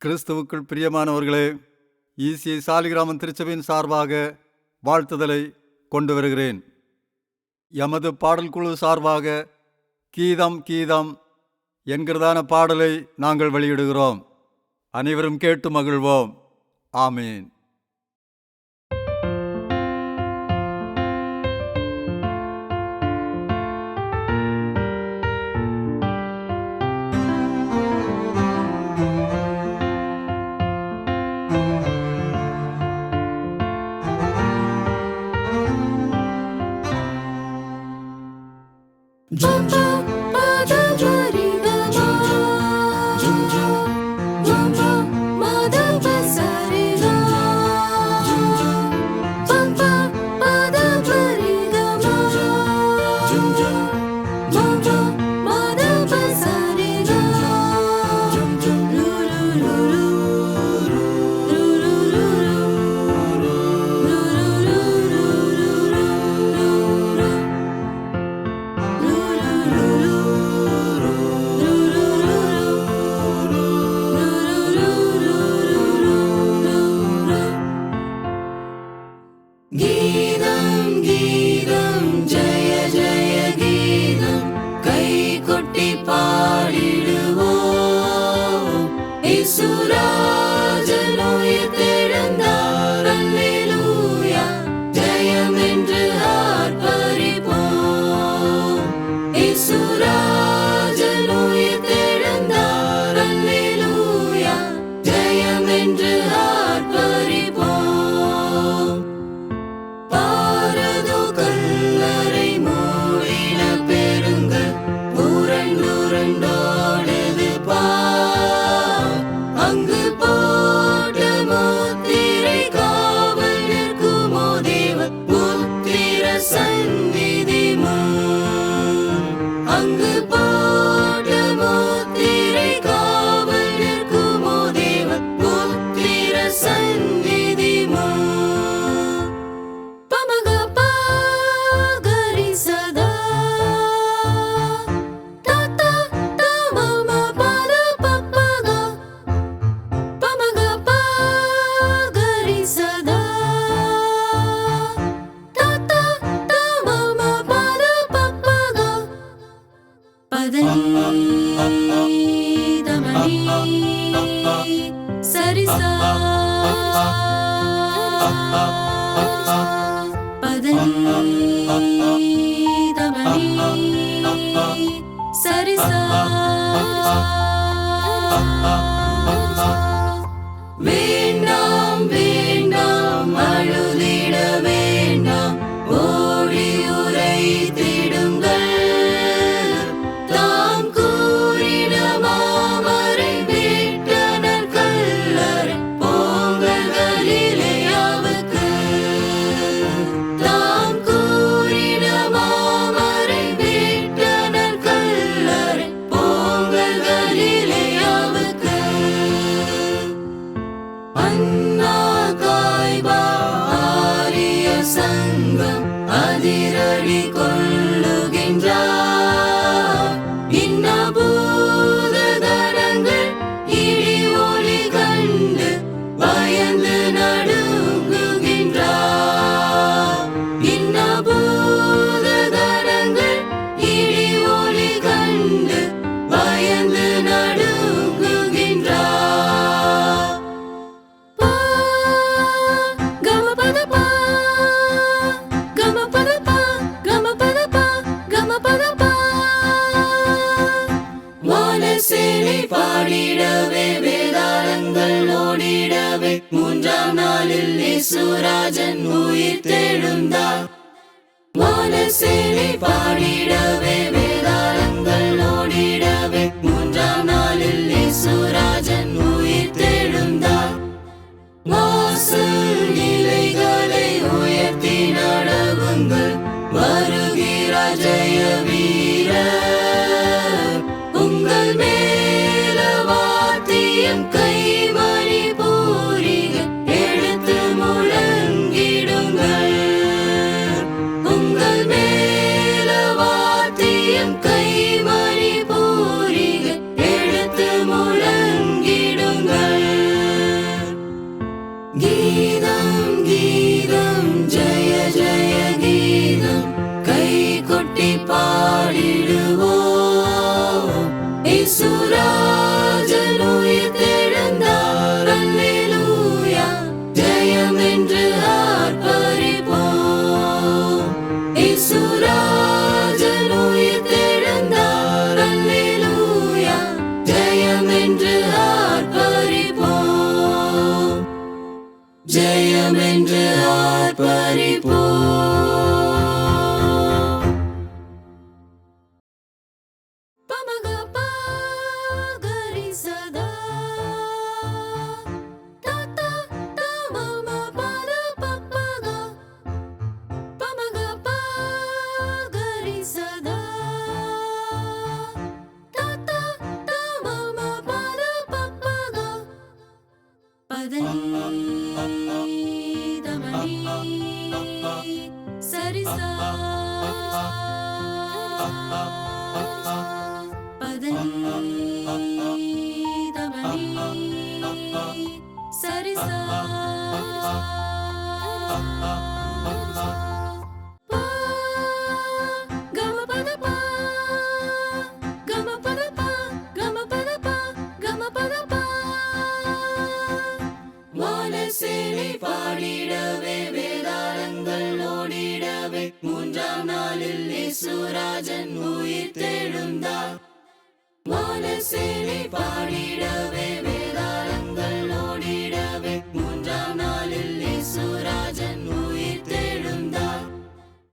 கிறிஸ்துவுக்குள் பிரியமானவர்களே, ஈசிஐ சாலிகிராமம் திருச்சபையின் சார்பாக வாழ்த்துதலை கொண்டு வருகிறேன். எமது பாடல் குழு சார்பாக கீதம் கீதம் என்கிறதான பாடலை நாங்கள் வெளியிடுகிறோம். அனைவரும் கேட்டு மகிழ்வோம். ஆமீன். வேண்டாம் வேண்டாம் அழுதிட வேண்டாம், ஓடி உரைத்திடுங்கள். தாம் கூறின மாமரை வேட்டனர் கல்லறை போங்கள் கலிலேயாவுக்கு. தாம் கூறின மாமரை வேட்டனர் கல்லறை போங்கள் கலிலேயாவுக்கு. அண்ணா காய்பா ஆரிய சங்கம் அதிரடி கொள்ளுகின்றார். இன்னபூத கணங்கள் இடி ஒலி கண்டு பயந்து நடுங்குகின்றார். இன்னபூத கணங்கள் இடி ஒலி கண்டு பயந்து நடுங்குகின்றார். வானசேனை பாடிடவே வேதாளங்கள் ஓடிடவே மூன்றாம் நாளில் இயேசுராஜன் உயிர் தெழுந்தார். வானசேனை பாடிடவே வேதாளங்கள் ஓடிடவே மூன்றாம் நாளில் இயேசுராஜன் உயிர் தெழுந்தார். வாசல் நிலைகளை உயர்த்தி நடவுங்கள், வருகிறார் ஜெய வீரர். உங்கள் மேல வாத்தியம் கைமணி பூரிகள் எடுத்து முழங்கிடுங்கள். உங்கள் மேல வாத்தியம் கைமணி பூரிகள் எடுத்து முழங்கிடுங்கள். சரிசா வானசேனை பாடிடவே வேதாளங்கள் ஓடிடவே மூன்றாம் நாளில் இயேசுராஜன் உயிர் தெழுந்தார். வானசேனை பாடிடவே